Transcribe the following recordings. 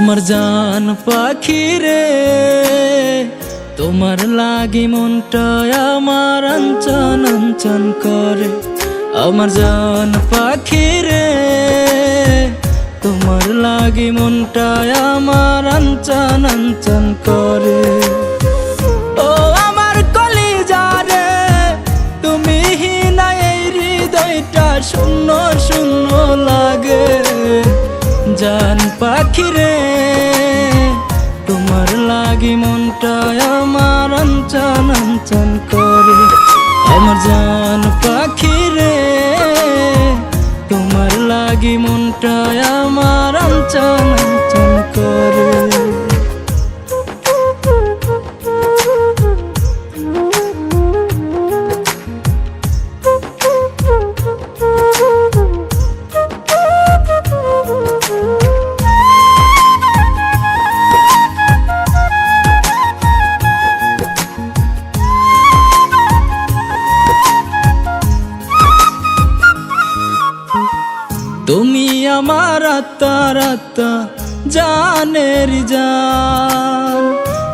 আমার জান পাখি রে, তোমার লাগি মনটা আমার আঞ্চন আঞ্চন করে। আমার জান পাখি রে, তোমার লাগি মনটা আমার আঞ্চন আঞ্চন করে। ও আমার কলিজা রে, তুমি না এই হৃদয়টা শূন্য শূন্য লাগে। জান পাখি রে, তোমার লাগি মনটা আমার আঞ্চন আঞ্চন করে। আমার জান পাখি রে, তোমার লাগি মনটা আমার আঞ্চন আঞ্চন করে। তুমি আমার আত্মার আত্মা, জানের জান।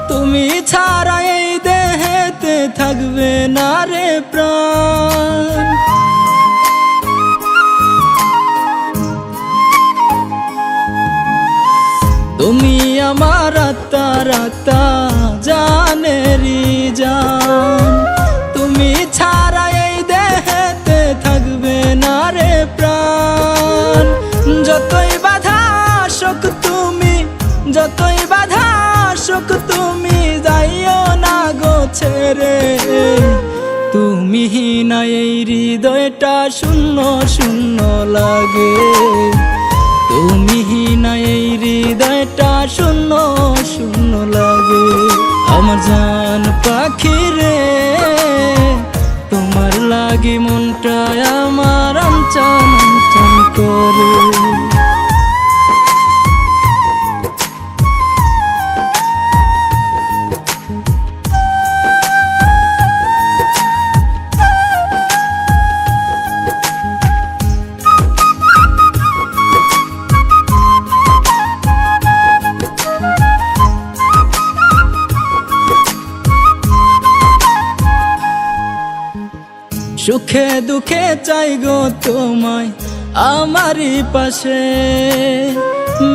তুমি ছাড়া এই দেহেতে থাকবে না রে প্রাণ। তুমি আমার আত্মার আত্মা, জানের জান। তুমি ছাড়া এই দেহেতে থাকবে না রে প্রাণ। যতই বাধা আসুক তুমি, যতই বাধা আসুক তুমি, যাইও না গো ছেড়ে। তুমি না এই হৃদয়টা শূন্য শূন্য লাগে। তুমি না এই হৃদয়টা শূন্য শূন্য লাগে। আমার জান পাখি রে, তোমার লাগি মনটা আমার আঞ্চন আঞ্চন করে। সুখে দুঃখে চাই গো তোমায় আমারই পাশে।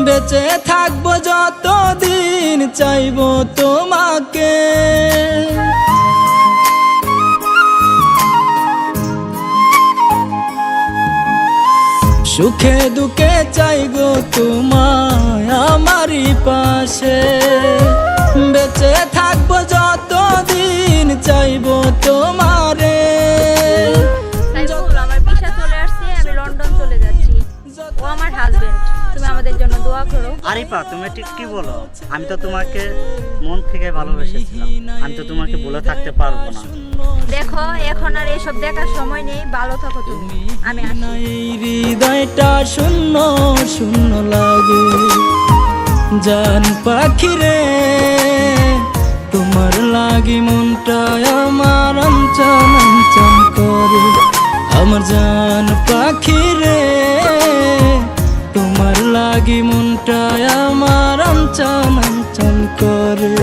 বেঁচে থাকবো যতদিন চাইবো তোমাকে। সুখে দুঃখে চাই গো তোমায় আমারই পাশে। বেঁচে থাকবো যতদিন চাইবো তোমারে। আমার ভিসা চলে আসছে, আমি লন্ডন চলে যাচ্ছি। ও আমার হাজবেন্ড, তুমি আমাদের জন্য দোয়া করো। আরিফা, তুমি ঠিক কি বলো? আমি তো তোমাকে মন থেকে ভালোবেসেছিলাম, আমি তো তোমাকে বলে থাকতে পারবো না। দেখো, এখন আর এসব দেখার সময় নেই, ভালো থাকো তুমি। আমি এই হৃদয়টা শূন্য শূন্য লাগে। জান পাখি রে, তোমার লাগি মনটা আমার আঞ্চন আঞ্চন করে। আমার জান পাখি রে, তোমার লাগি মনটা আমার আঞ্চন আঞ্চন করে।